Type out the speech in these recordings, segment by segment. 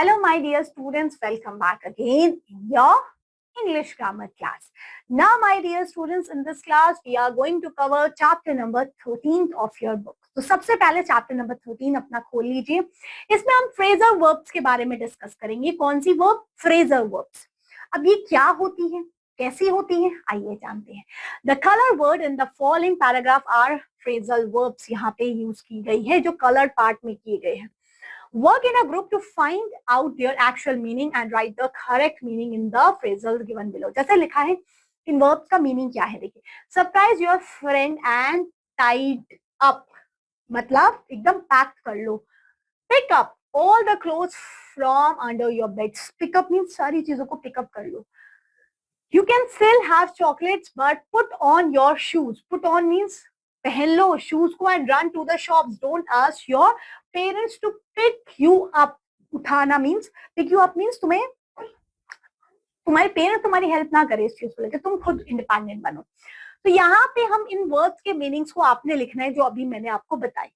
Hello, my dear students. Welcome back again in your English grammar class. Now, my dear students, in this class, we are going to cover chapter number 13 of your book. तो सबसे पहले chapter number 13 अपना खोल लीजिए. इसमें हम phrasal verbs के बारे में डिस्कस करेंगे. कौन सी वर्ब? Phrasal verbs. अब ये क्या होती है, कैसी होती है, आइए जानते हैं. The colour word in the following paragraph are phrasal verbs. यहाँ पे यूज की गई है जो कलर्ड पार्ट में किए गए हैं. Work in a group to find out their actual meaning and write the correct meaning in the phrasal given below. जैसे लिखा है इन verbs का मीनिंग क्या है. देखिए, surprise your friend and tidy up मतलब एकदम पैक कर लो. Pick up all the clothes from under your bed. Pick up means सारी चीजों को पिकअप कर लो. You can still have chocolates but put on your shoes. Put on means पहन लो शूज को and run to the shops. Don't ask your parents to pick you up. उठाना means pick you up means तुम्हारे parents तुम्हारी help ना करे इस चीज को लेकर, तुम खुद इंडिपेंडेंट बनो. तो यहाँ पे हम इन वर्ड्स के मीनिंग्स को आपने लिखना है जो अभी मैंने आपको बताई.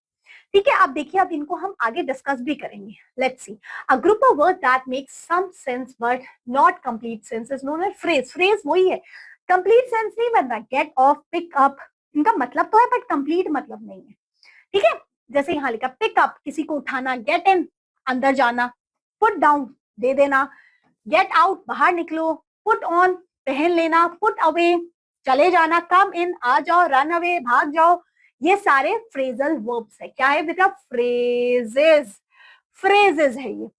ठीक है, अब देखिए, अब इनको हम आगे डिस्कस भी करेंगे. Let's see. A group of words that make some sense but not complete sense is known as phrase. Phrase वही है, कंप्लीट सेंस नहीं बन रहा. गेट ऑफ, पिक अप, इनका मतलब तो है बट कंप्लीट मतलब नहीं है. ठीक है, जैसे यहाँ लिखा पिक अप किसी को उठाना, गेट इन अंदर जाना, पुट डाउन दे देना, गेट आउट बाहर निकलो, पुट ऑन पहन लेना, पुट अवे चले जाना, कम इन आ जाओ, रन अवे भाग जाओ. ये सारे फ्रेजल वर्ब्स है. क्या है बेटा? फ्रेजेस. फ्रेजेस है ये.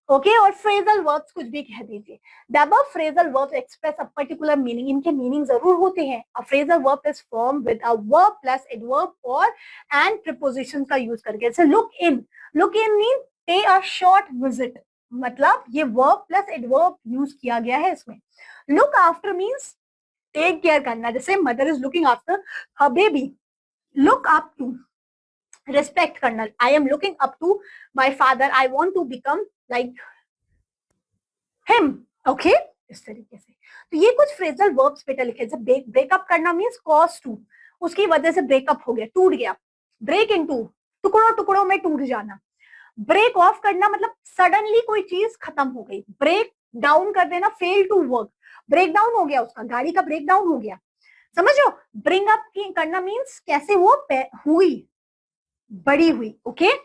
ओके, और फ्रेजल वर्ब्स कुछ भी कह दीजिए. The above phrasal verbs express a particular meaning. इनके मीनिंग जरूर होते हैं. अ phrasal verb is form with a verb plus adverb और एंड प्रीपोजिशन का यूज करके. जैसे look in. Look in mean पे अ शॉर्ट विजिट, मतलब ये वर्ब प्लस एडवर्ब यूज किया गया है इसमें. Look after means take care करना. जैसे mother is looking after her baby. Look up to respect करना. I am looking up to my father. I want to become like him. Okay, इस तरीके से. तो ये कुछ फ्रेजल वर्ब्स बेटा लिखे. जब ब्रेकअप करना मीन्स कॉज टू, उसकी वजह से ब्रेकअप हो गया, टूट गया. ब्रेक इनटू, टुकड़ों टुकड़ों में टूट जाना. ब्रेक ऑफ करना मतलब सडनली कोई चीज खत्म हो गई. ब्रेक डाउन कर देना, fail to work, break down हो गया, उसका गाड़ी का ब्रेक डाउन हो गया. समझो. ब्रिंग अप करना मीन्स कैसे वो हुई, बड़ी हुई. ओके,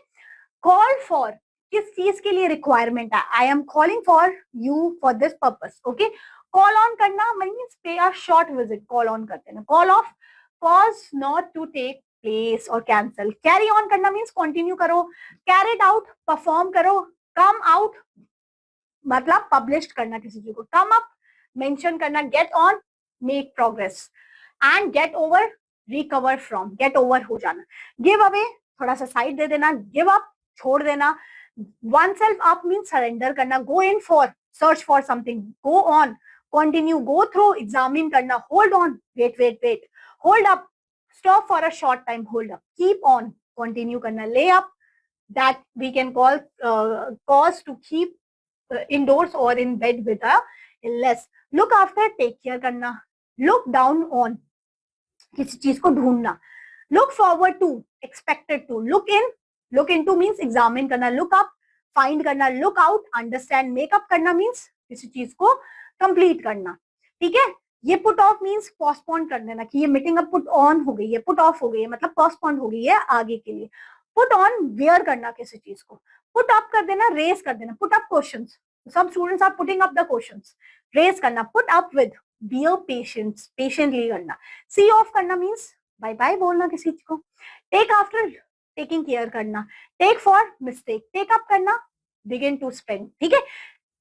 कॉल फॉर किस चीज के लिए रिक्वायरमेंट है. I am calling for you for this purpose. Okay, call on करना means pay a short visit, call on करते हैं. Call off, cause not to take place और कैंसल. कैरी ऑन करना मीन्स कंटिन्यू करो. Carried out perform करो. Come out मतलब publish करना किसी चीज को. कम अप मेंशन करना. Get on make progress. And get over recover from, get over हो जाना. गिव अवे थोड़ा सा साइड दे देना. गिव अप छोड़ देना. Oneself up means surrender करना. Go in for search for something. Go on continue. Go through examine करना. Hold on wait wait wait. Hold up stop for a short time. Hold up keep on continue करना. Lay up that we can call cause to keep indoors or in bed with a illness. Look after take care करना. Look down on किसी चीज को ढूंढना. Look forward to expected to. Look in to means examine करना. Look up find करना. Look out understand. Make up करना means किसी चीज को कंप्लीट करना. ठीक है, ये पुट ऑफ मीन्स पोस्टपोन कर देना कि ये मीटिंग अब पुट ऑन हो गई है, पुट ऑफ हो गई है मतलब पोस्टपोन हो गई है आगे के लिए. पुट ऑन वेयर करना किसी चीज को. पुट अप कर देना, रेस कर देना. Put up questions. सब students are putting up the questions. Raise करना. Put up with, bear patience, patiently करना. सी ऑफ करना मीन्स बाय बाय बोलना किसी को. टेक आफ्टर टेकिंग केयर करना. Take for mistake. Take up करना, बिगिन टू स्पेंड. ठीक है.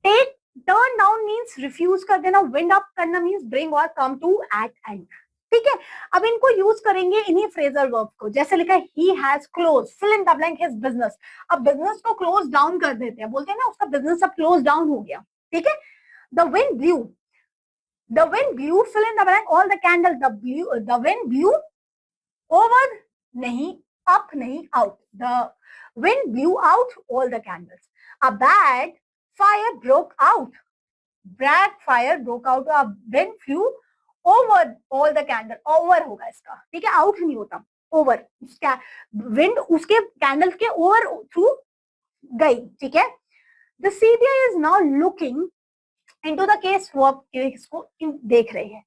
Take turn down means refuse कर देना. विंड अप करना means bring or come to eight and. ठीक है, अब इनको यूज करेंगे इन्हीं फ्रेजल वर्ब को. जैसे लिखा है he has close, fill in the blank his business. अब बिजनेस को क्लोज डाउन कर देते हैं, बोलते हैं ना उसका बिजनेस अब क्लोज डाउन हो गया. ठीक है. The wind blue, the wind blew, fill in the blank, all the candles. The wind blew over नहीं, up नहीं, out. The wind blew out all the candles. A bad fire broke out. Bad fire broke out. A wind flew over all the candles. Over होगा इसका. ठीक है, out नहीं होता, over. Wind उसके candles के ओवर थ्रू गई. ठीक है. The CBI is now looking into the case, वो अब केस को देख रहे हैं.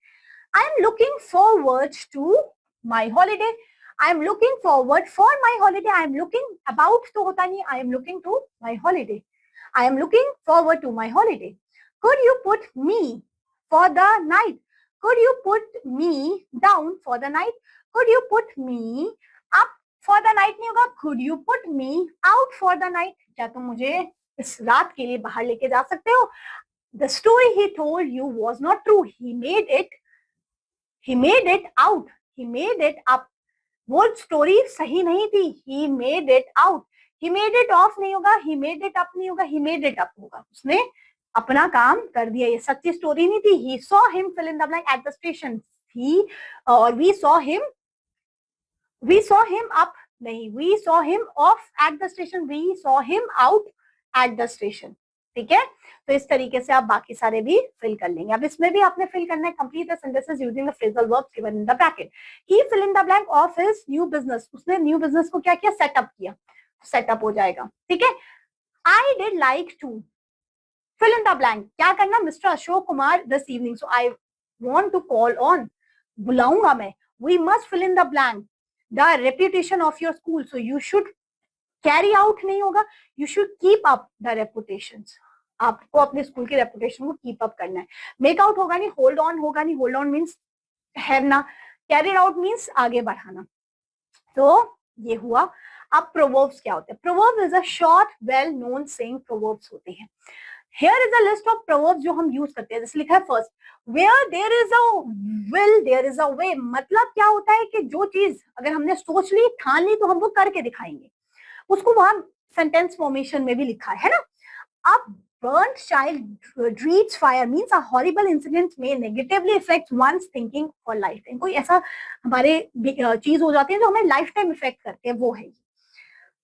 I am looking forward to my holiday. I am looking forward for my holiday. I am looking about तो होता नहीं, I am looking to my holiday. I am looking forward to my holiday. Could you put me for the night. Could you put me down for the night. Could you put me up for the night नहीं होगा. Could you put me out for the night. क्या तुम मुझे इस रात के लिए बाहर लेके जा सकते हो. The story he told you was not true. He made it out. He made it up. वो स्टोरी सही नहीं थी. He made it out. He made it off नहीं होगा. He made it up नहीं होगा. He made it up होगा. उसने अपना काम कर दिया. ये सच्ची स्टोरी नहीं थी. He saw him fill in the blank at the station. We saw him up नहीं. We saw him off at the station. We saw him out at the station. ठीक है. तो इस तरीके से आप बाकी सारे भी फिल कर लेंगे. अब इसमें भी आपने फिल करना है complete the sentences using the phrasal verbs given in the bracket. He fill in the blank of his new business. उसने न्यू बिजनेस को क्या किया, सेटअप किया. सेटअप हो जाएगा. ठीक है. I did like to fill in the blank. क्या करना, mister Ashok Kumar this evening. So I want to call on, बुलाऊंगा मैं. We must fill in the blank the reputation of your school. So you should carry out नहीं होगा. You should keep up the reputation. आपको अपने school की reputation को keep up करना है. मेक आउट होगा नहीं, होल्ड ऑन होगा नहीं. होल्ड ऑन मीन्स ठहरना. कैरी आउट मीन्स आगे बढ़ाना. तो ये हुआ. अब प्रोवर्ब्स क्या होते हैं. Proverbs is a short well known saying. Proverbs होते हैं. Here is a list of proverbs जो हम यूज करते हैं. जैसे लिखा है first, where there is a will there is a way. मतलब क्या होता है कि जो चीज अगर हमने सोच ली, ठान ली, तो हम वो करके दिखाएंगे. उसको वहां सेंटेंस फॉर्मेशन में भी लिखा है ना. अब burnt child breathes fire means a horrible incident may negatively affect one's thinking for lifetime. कोई ऐसा हमारे चीज हो जाती है जो हमें लाइफ टाइम इफेक्ट करते हैं, वो है.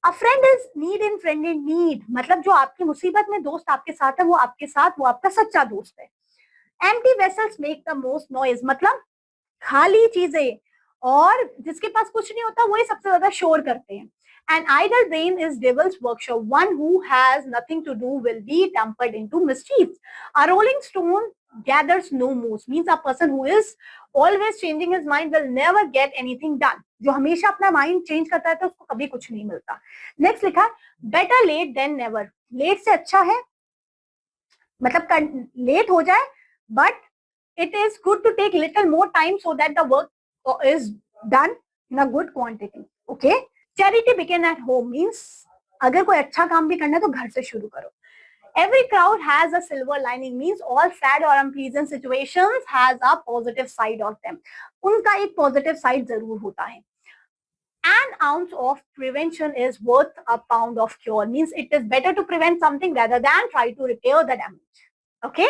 A friend is need in friend in need. मतलब जो आपकी मुसीबत में दोस्त आपके साथ है, वो आपके साथ, वो आपका सच्चा दोस्त है. Empty vessels make the most noise. मतलब खाली चीजें और जिसके पास कुछ नहीं होता वही सबसे ज्यादा शोर करते हैं. An idle brain is devil's workshop. One who has nothing to do will be tempered into mischiefs. A rolling stone gathers no moss. Means a person who is always changing his mind will never get anything done. जो हमेशा अपना mind change करता है तो उसको कभी कुछ नहीं मिलता. नेक्स्ट लिखा है, better late than never. Late से अच्छा है, मतलब लेट हो जाए, but it is good to take little more time so that the work is done in a good quantity. Okay. Charity begin at home means अगर कोई अच्छा काम भी करना है तो घर से शुरू करो. Every crowd has a silver lining means all sad or unpleasant situations has a positive side of them. उनका एक positive side जरूर होता है. An ounce of prevention is worth a pound of cure means it is better to prevent something rather than try to repair the damage. Okay.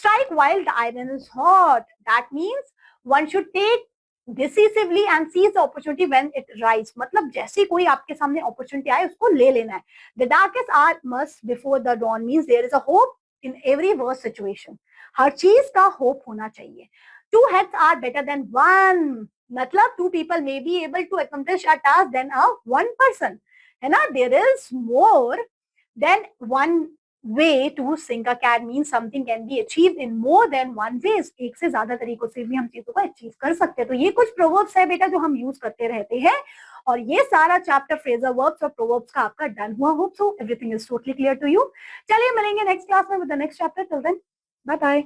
Strike while the iron is hot. That means one should take decisively and seize the opportunity when it rises. मतलब जैसे कोई आपके सामने opportunity आए उसको ले लेना है. The darkest hour must before the dawn means there is a hope in every worst situation. हर चीज का hope होना चाहिए. Two heads are better than one. मतलब two people may be able to accomplish a task than a one person. है ना. There is more than one way to sink a cat means something can be achieved in more than one ways. एक से ज्यादा तरीकों से भी हम चीजों को अचीव कर सकते हैं. तो ये कुछ प्रोवर्ब्स है बेटा जो हम यूज करते रहते हैं. और ये सारा चैप्टर फ्रेजल वर्ब्स और प्रोवर्ब्स का आपका डन हुआ. Hope so everything is totally clear to you. चलिए मिलेंगे नेक्स्ट क्लास में with the next chapter. Till then bye bye.